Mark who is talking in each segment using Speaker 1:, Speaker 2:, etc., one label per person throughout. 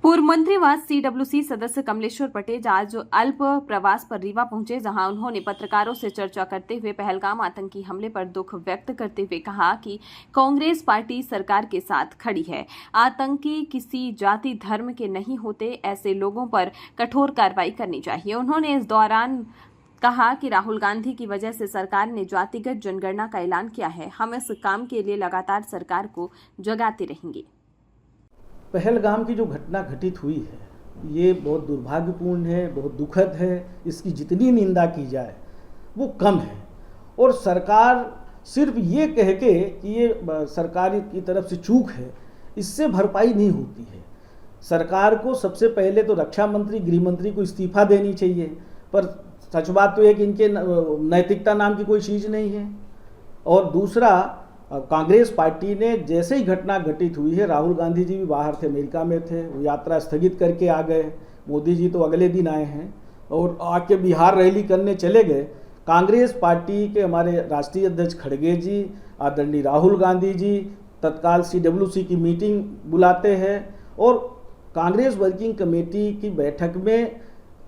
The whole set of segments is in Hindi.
Speaker 1: पूर्व मंत्री व सीडब्ल्यूसी सदस्य कमलेश्वर पटेल आज अल्प प्रवास पर रीवा पहुंचे, जहां उन्होंने पत्रकारों से चर्चा करते हुए पहलगाम आतंकी हमले पर दुख व्यक्त करते हुए कहा कि कांग्रेस पार्टी सरकार के साथ खड़ी है। आतंकी किसी जाति धर्म के नहीं होते, ऐसे लोगों पर कठोर कार्रवाई करनी चाहिए। उन्होंने इस दौरान कहा कि राहुल गांधी की वजह से सरकार ने जातिगत जनगणना का ऐलान किया है। हम इस काम के लिए लगातार सरकार को जगाते रहेंगे।
Speaker 2: पहलगाम की जो घटना घटित हुई है ये बहुत दुर्भाग्यपूर्ण है, बहुत दुखद है। इसकी जितनी निंदा की जाए वो कम है और सरकार सिर्फ ये कह के कि ये सरकार की तरफ से चूक है, इससे भरपाई नहीं होती है। सरकार को सबसे पहले तो रक्षा मंत्री, गृह मंत्री को इस्तीफा देनी चाहिए, पर सच बात तो है कि इनके नैतिकता नाम की कोई चीज़ नहीं है। और दूसरा, कांग्रेस पार्टी ने जैसे ही घटना घटित हुई है, राहुल गांधी जी भी बाहर थे, अमेरिका में थे, वो यात्रा स्थगित करके आ गए। मोदी जी तो अगले दिन आए हैं और आके बिहार रैली करने चले गए। कांग्रेस पार्टी के हमारे राष्ट्रीय अध्यक्ष खड़गे जी, आदरणीय राहुल गांधी जी तत्काल सीडब्ल्यूसी की मीटिंग बुलाते हैं और कांग्रेस वर्किंग कमेटी की बैठक में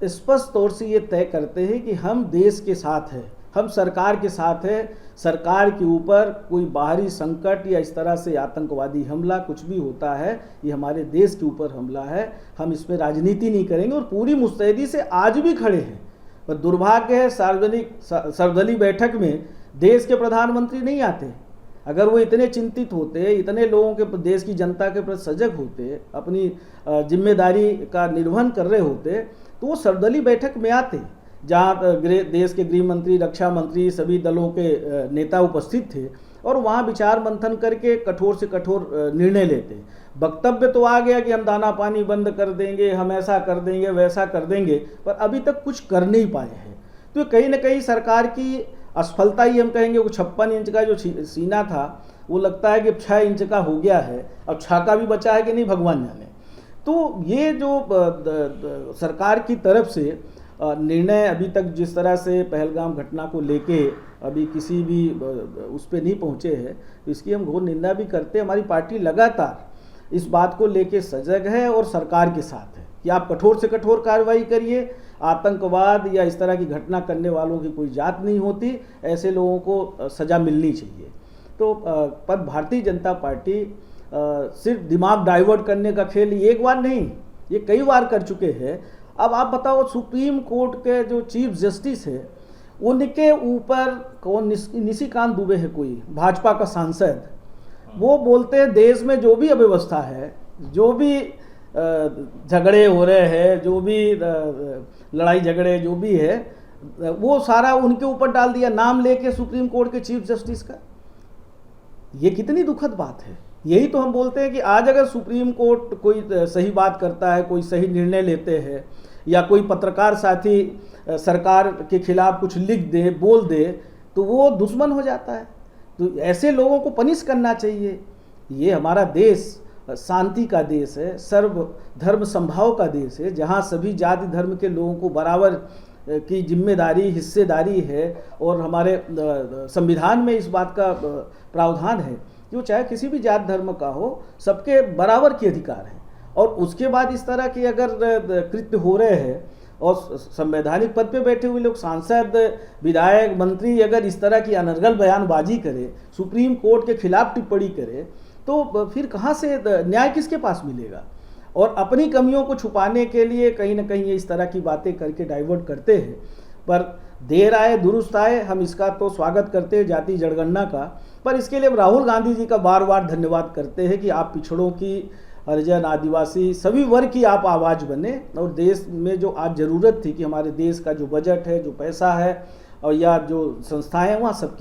Speaker 2: स्पष्ट तौर से ये तय करते हैं कि हम देश के साथ हैं, हम सरकार के साथ है। सरकार के ऊपर कोई बाहरी संकट या इस तरह से आतंकवादी हमला कुछ भी होता है, ये हमारे देश के ऊपर हमला है, हम इसमें राजनीति नहीं करेंगे और पूरी मुस्तैदी से आज भी खड़े हैं। पर दुर्भाग्य है, सर्वदलीय बैठक में देश के प्रधानमंत्री नहीं आते। अगर वो इतने चिंतित होते, इतने लोगों के देश की जनता के प्रति सजग होते, अपनी जिम्मेदारी का निर्वहन कर रहे होते, तो वो सर्वदलीय बैठक में आते, जहाँ देश के गृह मंत्री, रक्षा मंत्री, सभी दलों के नेता उपस्थित थे और वहाँ विचार मंथन करके कठोर से कठोर निर्णय लेते। वक्तव्य तो आ गया कि हम दाना पानी बंद कर देंगे, हम ऐसा कर देंगे, वैसा कर देंगे, पर अभी तक कुछ कर नहीं पाए हैं। तो कहीं ना कहीं सरकार की असफलता ही हम कहेंगे। वो 56 इंच का जो सीना था वो लगता है कि 6 इंच का हो गया है। अब 6 का भी बचा है कि नहीं भगवान जाने। तो ये जो सरकार की तरफ से निर्णय अभी तक जिस तरह से पहलगाम घटना को लेके अभी किसी भी उस पर नहीं पहुँचे हैं, तो इसकी हम घोर निंदा भी करते हैं। हमारी पार्टी लगातार इस बात को लेके सजग है और सरकार के साथ है कि आप कठोर से कठोर कार्रवाई करिए। आतंकवाद या इस तरह की घटना करने वालों की कोई जात नहीं होती, ऐसे लोगों को सज़ा मिलनी चाहिए। तो पर भारतीय जनता पार्टी सिर्फ दिमाग डाइवर्ट करने का खेल एक बार नहीं, ये कई बार कर चुके हैं। अब आप बताओ, सुप्रीम कोर्ट के जो चीफ जस्टिस है उनके ऊपर कौन, निशिकांत दुबे है कोई भाजपा का सांसद, वो बोलते हैं देश में जो भी अव्यवस्था है, जो भी झगड़े हो रहे हैं, जो भी लड़ाई झगड़े जो भी है, वो सारा उनके ऊपर डाल दिया, नाम लेके सुप्रीम कोर्ट के चीफ जस्टिस का। ये कितनी दुखद बात है। यही तो हम बोलते हैं कि आज अगर सुप्रीम कोर्ट कोई सही बात करता है, कोई सही निर्णय लेते हैं, या कोई पत्रकार साथी सरकार के खिलाफ कुछ लिख दे, बोल दे, तो वो दुश्मन हो जाता है। तो ऐसे लोगों को पनिश करना चाहिए। ये हमारा देश शांति का देश है, सर्व धर्म संभाव का देश है, जहाँ सभी जाति धर्म के लोगों को बराबर की जिम्मेदारी, हिस्सेदारी है और हमारे संविधान में इस बात का प्रावधान है कि वो चाहे किसी भी जात धर्म का हो, सबके बराबर के अधिकार हैं। और उसके बाद इस तरह के अगर कृत्य हो रहे हैं और संवैधानिक पद पे बैठे हुए लोग, सांसद, विधायक, मंत्री अगर इस तरह की अनर्गल बयानबाजी करे, सुप्रीम कोर्ट के खिलाफ टिप्पणी करे, तो फिर कहाँ से न्याय किसके पास मिलेगा। और अपनी कमियों को छुपाने के लिए कहीं ना कहीं ये इस तरह की बातें करके डाइवर्ट करते हैं। पर देर आए दुरुस्त आए, हम इसका तो स्वागत करते हैं जाति जनगणना का। पर इसके लिए हम राहुल गांधी जी का बार बार धन्यवाद करते हैं कि आप पिछड़ों की, हरिजन, आदिवासी सभी वर्ग की आप आवाज़ बने और देश में जो आज ज़रूरत थी कि हमारे देश का जो बजट है, जो पैसा है और या जो संस्थाएं हैं, वहाँ सबकी